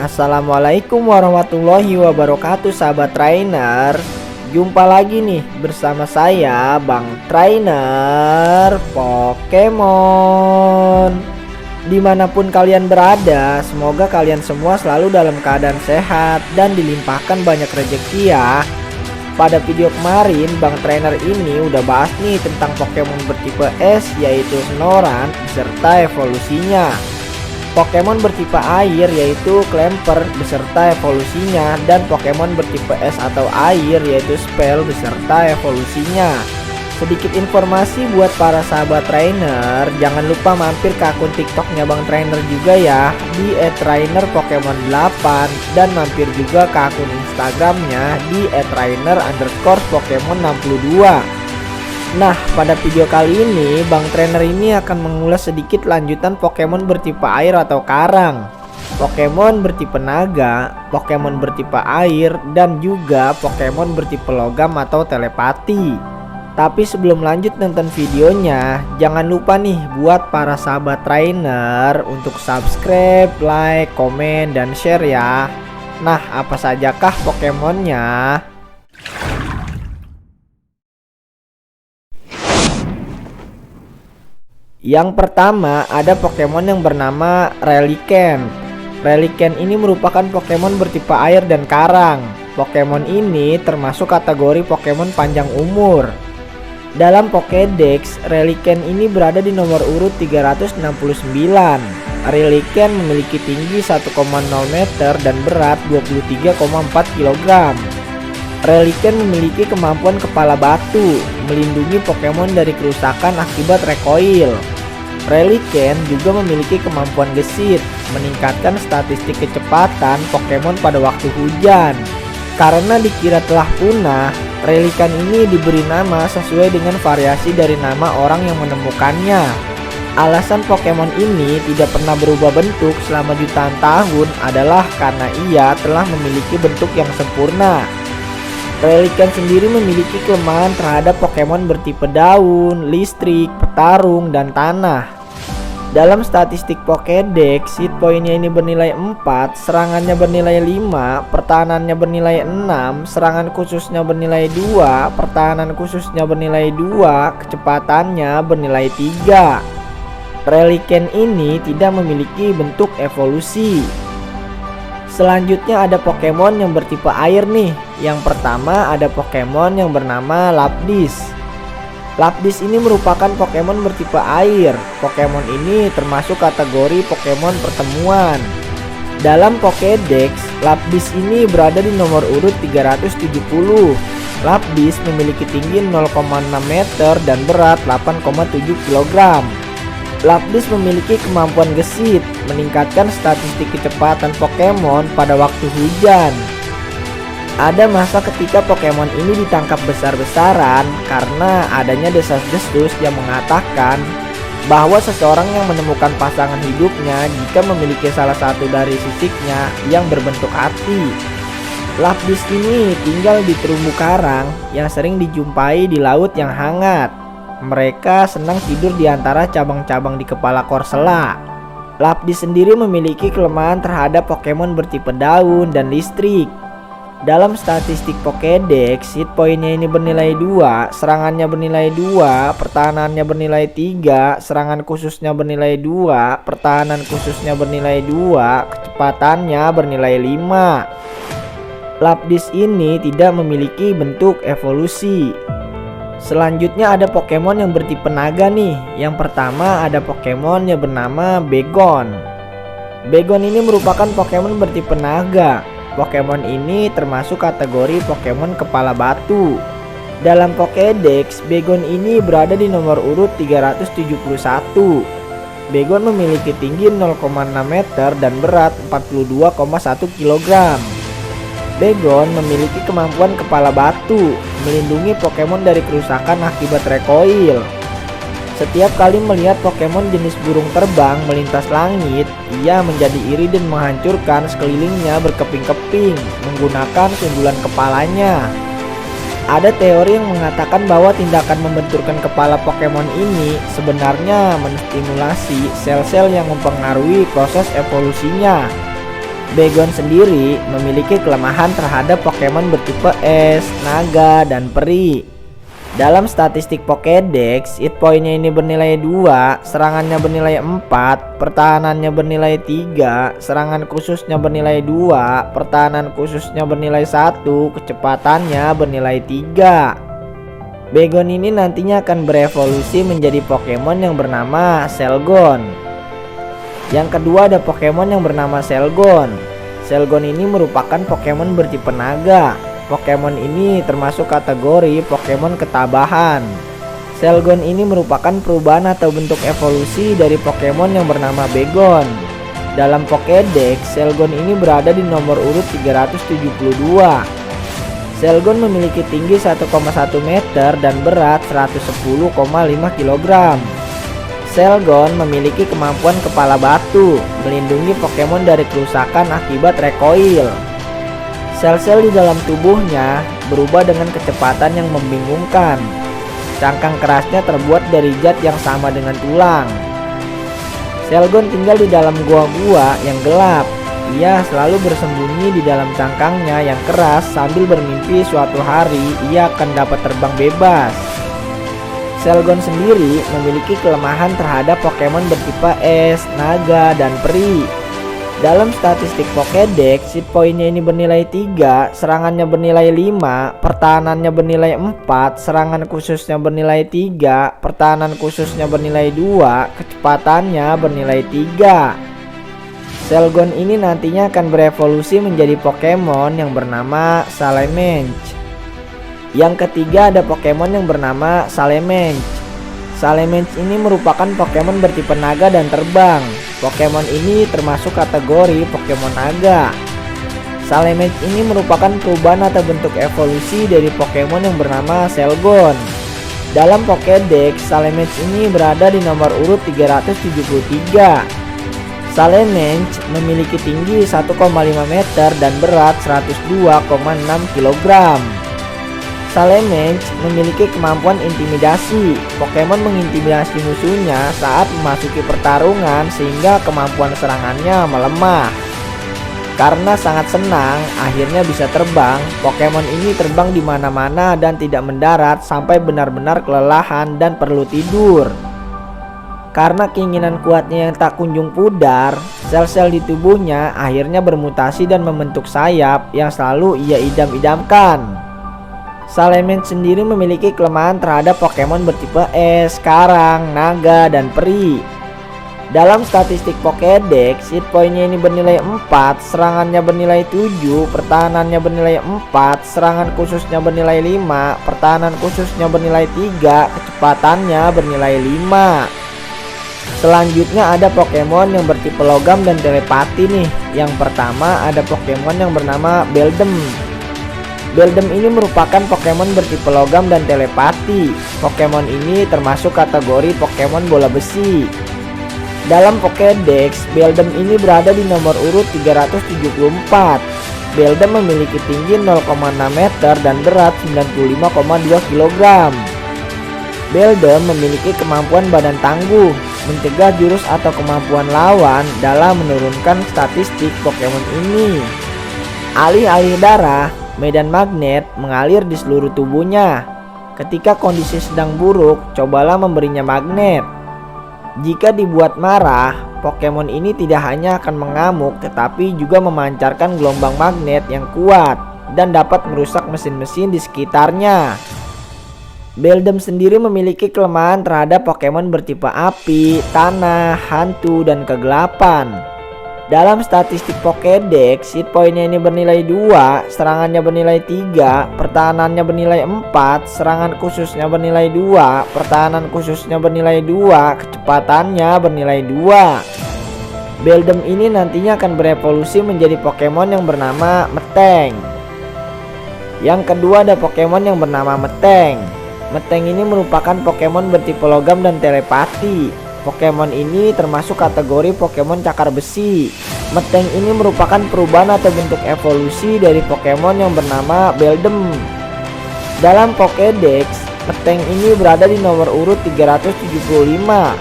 Assalamualaikum warahmatullahi wabarakatuh, sahabat trainer. Jumpa lagi nih bersama saya Bang Trainer Pokemon. Dimanapun kalian berada, semoga kalian semua selalu dalam keadaan sehat dan dilimpahkan banyak rezeki ya. Pada video kemarin Bang Trainer ini udah bahas nih tentang Pokemon bertipe S, yaitu Snorunt beserta evolusinya. Pokemon bertipe air yaitu Clamper beserta evolusinya, dan Pokemon bertipe es atau air yaitu Spell beserta evolusinya. Sedikit informasi buat para sahabat trainer, jangan lupa mampir ke akun TikToknya Bang Trainer juga ya, di @trainerpokemon8, dan mampir juga ke akun Instagramnya di @trainer_pokemon62. Nah, pada video kali ini Bang Trainer ini akan mengulas sedikit lanjutan Pokemon bertipe air atau karang, Pokemon bertipe naga, Pokemon bertipe air, dan juga Pokemon bertipe logam atau telepati. Tapi sebelum lanjut nonton videonya, jangan lupa nih buat para sahabat trainer untuk subscribe, like, komen, dan share ya. Nah, apa sajakah Pokemonnya? Yang pertama ada Pokemon yang bernama Relicanth. Relicanth ini merupakan Pokemon bertipe air dan karang. Pokemon ini termasuk kategori Pokemon panjang umur. Dalam Pokédex, Relicanth ini berada di nomor urut 369. Relicanth memiliki tinggi 1,0 meter dan berat 23,4 kg. Relicanth memiliki kemampuan kepala batu, melindungi Pokemon dari kerusakan akibat recoil. Relicanth juga memiliki kemampuan gesit, meningkatkan statistik kecepatan Pokemon pada waktu hujan. Karena dikira telah punah, Relicanth ini diberi nama sesuai dengan variasi dari nama orang yang menemukannya. Alasan Pokemon ini tidak pernah berubah bentuk selama jutaan tahun adalah karena ia telah memiliki bentuk yang sempurna. Relicanth sendiri memiliki kelemahan terhadap Pokemon bertipe daun, listrik, petarung, dan tanah. Dalam statistik Pokédex, hit pointnya ini bernilai 4, serangannya bernilai 5, pertahanannya bernilai 6, serangan khususnya bernilai 2, pertahanan khususnya bernilai 2, kecepatannya bernilai 3. Relicanth ini tidak memiliki bentuk evolusi. Selanjutnya ada Pokemon yang bertipe air nih. Yang pertama ada Pokemon yang bernama Lapdis. Lapdis ini merupakan Pokemon bertipe air. Pokemon ini termasuk kategori Pokemon pertemuan. Dalam Pokédex, Lapdis ini berada di nomor urut 370. Lapdis memiliki tinggi 0,6 meter dan berat 8,7 kg. Lapdis memiliki kemampuan gesit, meningkatkan statistik kecepatan Pokemon pada waktu hujan. Ada masa ketika Pokemon ini ditangkap besar-besaran karena adanya desas-desus yang mengatakan bahwa seseorang yang menemukan pasangan hidupnya jika memiliki salah satu dari sisiknya yang berbentuk hati. Lapdis ini tinggal di terumbu karang yang sering dijumpai di laut yang hangat. Mereka senang tidur di antara cabang-cabang di kepala Corsola. Lapdis sendiri memiliki kelemahan terhadap Pokemon bertipe daun dan listrik. Dalam statistik Pokédex, hit pointnya ini bernilai 2, serangannya bernilai 2, pertahanannya bernilai 3, serangan khususnya bernilai 2, pertahanan khususnya bernilai 2, kecepatannya bernilai 5. Lapdis ini tidak memiliki bentuk evolusi. Selanjutnya ada Pokemon yang bertipe naga nih. Yang pertama ada Pokemon yang bernama Bagon. Bagon ini merupakan Pokemon bertipe naga. Pokemon ini termasuk kategori Pokemon kepala batu. Dalam Pokédex, Bagon ini berada di nomor urut 371. Bagon memiliki tinggi 0,6 meter dan berat 42,1 kg. Bagon memiliki kemampuan kepala batu, melindungi Pokemon dari kerusakan akibat recoil. Setiap kali melihat Pokemon jenis burung terbang melintas langit, ia menjadi iri dan menghancurkan sekelilingnya berkeping-keping menggunakan sundulan kepalanya. Ada teori yang mengatakan bahwa tindakan membenturkan kepala Pokemon ini sebenarnya menstimulasi sel-sel yang mempengaruhi proses evolusinya. Bagon sendiri memiliki kelemahan terhadap Pokemon bertipe es, naga, dan peri. Dalam statistik Pokédex, hit pointnya ini bernilai 2, serangannya bernilai 4, pertahanannya bernilai 3, serangan khususnya bernilai 2, pertahanan khususnya bernilai 1, kecepatannya bernilai 3. Bagon ini nantinya akan berevolusi menjadi Pokemon yang bernama Selgon. Yang kedua ada Pokemon yang bernama Selgon. Selgon ini merupakan Pokemon bertipe naga. Pokemon ini termasuk kategori Pokemon ketabahan. Selgon ini merupakan perubahan atau bentuk evolusi dari Pokemon yang bernama Bagon. Dalam Pokédex, Selgon ini berada di nomor urut 372. Selgon memiliki tinggi 1,1 meter dan berat 110,5 kg. Selgon memiliki kemampuan kepala batu, melindungi Pokemon dari kerusakan akibat recoil. Sel-sel di dalam tubuhnya berubah dengan kecepatan yang membingungkan. Cangkang kerasnya terbuat dari zat yang sama dengan tulang. Selgon tinggal di dalam gua-gua yang gelap. Ia selalu bersembunyi di dalam cangkangnya yang keras sambil bermimpi suatu hari ia akan dapat terbang bebas. Selgon sendiri memiliki kelemahan terhadap Pokemon bertipe es, naga, dan peri. Dalam statistik Pokédex, hit pointnya ini bernilai 3, serangannya bernilai 5, pertahanannya bernilai 4, serangan khususnya bernilai 3, pertahanan khususnya bernilai 2, kecepatannya bernilai 3. Selgon ini nantinya akan berevolusi menjadi Pokemon yang bernama Salamence. Yang ketiga ada Pokemon yang bernama Salamence. Salamence ini merupakan Pokemon bertipe naga dan terbang. Pokemon ini termasuk kategori Pokemon naga. Salamence ini merupakan perubahan atau bentuk evolusi dari Pokemon yang bernama Selgon. Dalam Pokédex, Salamence ini berada di nomor urut 373. Salamence memiliki tinggi 1,5 meter dan berat 102,6 kg. Salamence memiliki kemampuan intimidasi. Pokemon mengintimidasi musuhnya saat memasuki pertarungan sehingga kemampuan serangannya melemah. Karena sangat senang akhirnya bisa terbang, Pokemon ini terbang di mana-mana dan tidak mendarat sampai benar-benar kelelahan dan perlu tidur. Karena keinginan kuatnya yang tak kunjung pudar, sel-sel di tubuhnya akhirnya bermutasi dan membentuk sayap yang selalu ia idam-idamkan. Salamence sendiri memiliki kelemahan terhadap Pokemon bertipe es, karang, naga, dan peri. Dalam statistik Pokédex, hit pointnya ini bernilai 4, serangannya bernilai 7, pertahanannya bernilai 4, serangan khususnya bernilai 5, pertahanan khususnya bernilai 3, kecepatannya bernilai 5. Selanjutnya ada Pokemon yang bertipe logam dan telepati nih. Yang pertama ada Pokemon yang bernama Beldum. Beldum ini merupakan Pokemon bertipe logam dan telepati. Pokemon ini termasuk kategori Pokemon bola besi. Dalam Pokédex, Beldum ini berada di nomor urut 374. Beldum memiliki tinggi 0,6 meter dan berat 95,2 kg. Beldum memiliki kemampuan badan tangguh, mencegah jurus atau kemampuan lawan dalam menurunkan statistik Pokemon ini. Alih-alih darah, medan magnet mengalir di seluruh tubuhnya. Ketika kondisi sedang buruk, cobalah memberinya magnet. Jika dibuat marah, Pokemon ini tidak hanya akan mengamuk tetapi juga memancarkan gelombang magnet yang kuat dan dapat merusak mesin-mesin di sekitarnya. Beldum sendiri memiliki kelemahan terhadap Pokemon bertipe api, tanah, hantu, dan kegelapan. Dalam statistik Pokédex, hit pointnya ini bernilai 2, serangannya bernilai 3, pertahanannya bernilai 4, serangan khususnya bernilai 2, pertahanan khususnya bernilai 2, kecepatannya bernilai 2. Beldum ini nantinya akan berevolusi menjadi Pokemon yang bernama Meteng. Yang kedua ada Pokemon yang bernama Meteng. Meteng ini merupakan Pokemon bertipe logam dan telepati. Pokemon ini termasuk kategori Pokemon cakar besi. Meteng ini merupakan perubahan atau bentuk evolusi dari Pokemon yang bernama Beldum. Dalam Pokédex, Meteng ini berada di nomor urut 375.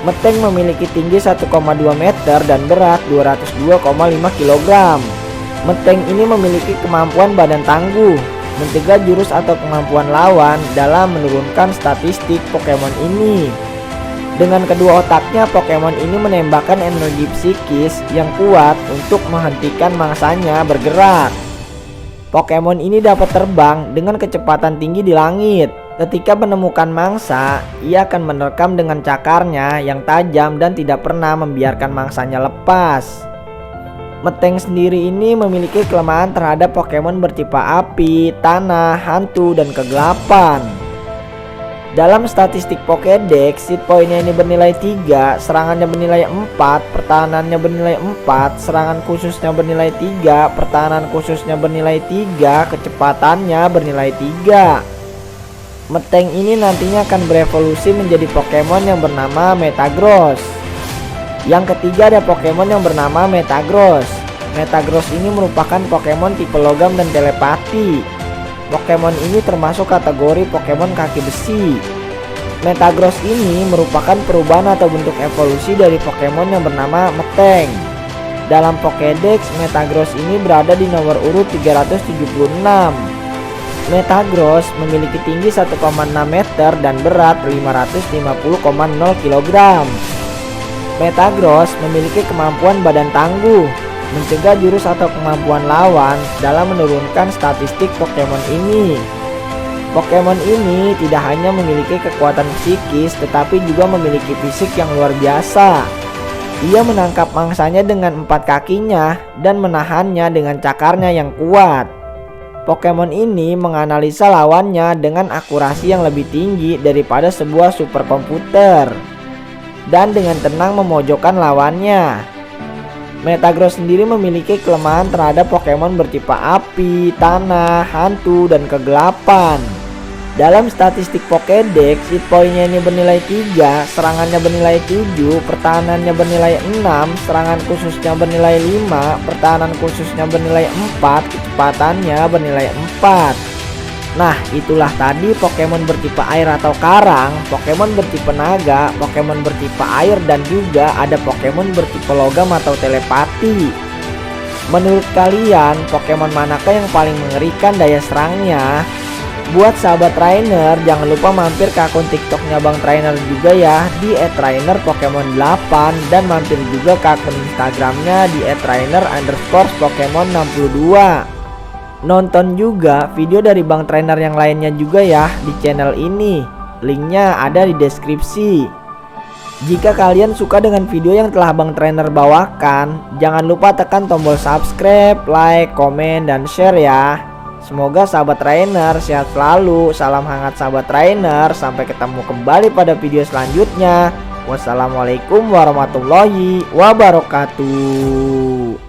Meteng memiliki tinggi 1,2 meter dan berat 202,5 kg. Meteng ini memiliki kemampuan badan tangguh, mencegah jurus atau kemampuan lawan dalam menurunkan statistik Pokemon ini. Dengan kedua otaknya, Pokemon ini menembakkan energi psikis yang kuat untuk menghentikan mangsanya bergerak. Pokemon ini dapat terbang dengan kecepatan tinggi di langit. Ketika menemukan mangsa, ia akan menerkam dengan cakarnya yang tajam dan tidak pernah membiarkan mangsanya lepas. Meteng sendiri ini memiliki kelemahan terhadap Pokemon bertipe api, tanah, hantu, dan kegelapan. Dalam statistik Pokédex, hit pointnya ini bernilai 3, serangannya bernilai 4, pertahanannya bernilai 4, serangan khususnya bernilai 3, pertahanan khususnya bernilai 3, kecepatannya bernilai 3. Meteng ini nantinya akan berevolusi menjadi Pokemon yang bernama Metagross. Yang ketiga ada Pokemon yang bernama Metagross. Metagross ini merupakan Pokemon tipe logam dan telepati. Pokemon ini termasuk kategori Pokemon kaki besi. Metagross ini merupakan perubahan atau bentuk evolusi dari Pokemon yang bernama Meteng. Dalam Pokédex, Metagross ini berada di nomor urut 376. Metagross memiliki tinggi 1,6 meter dan berat 550,0 kg. Metagross memiliki kemampuan badan tangguh, mencegah jurus atau kemampuan lawan dalam menurunkan statistik Pokemon ini. Pokemon ini tidak hanya memiliki kekuatan psikis tetapi juga memiliki fisik yang luar biasa. Ia menangkap mangsanya dengan 4 kakinya dan menahannya dengan cakarnya yang kuat. Pokemon ini menganalisa lawannya dengan akurasi yang lebih tinggi daripada sebuah superkomputer dan dengan tenang memojokkan lawannya. Metagross sendiri memiliki kelemahan terhadap Pokemon bertipe api, tanah, hantu, dan kegelapan. Dalam statistik Pokédex, hit pointnya ini bernilai 3, serangannya bernilai 7, pertahanannya bernilai 6, serangan khususnya bernilai 5, pertahanan khususnya bernilai 4, kecepatannya bernilai 4. Nah, itulah tadi Pokemon bertipe air atau karang, Pokemon bertipe naga, Pokemon bertipe air, dan juga ada Pokemon bertipe logam atau telepati. Menurut kalian, Pokemon manakah yang paling mengerikan daya serangnya? Buat sahabat trainer, jangan lupa mampir ke akun TikToknya Bang Trainer juga ya di @trainerpokemon8 dan mampir juga ke akun Instagramnya di @trainer_pokemon62. Nonton juga video dari Bang Trainer yang lainnya juga ya di channel ini. Linknya ada di deskripsi. Jika kalian suka dengan video yang telah Bang Trainer bawakan, jangan lupa tekan tombol subscribe, like, komen, dan share ya. Semoga sahabat trainer sehat selalu. Salam hangat sahabat trainer. Sampai ketemu kembali pada video selanjutnya. Wassalamualaikum warahmatullahi wabarakatuh.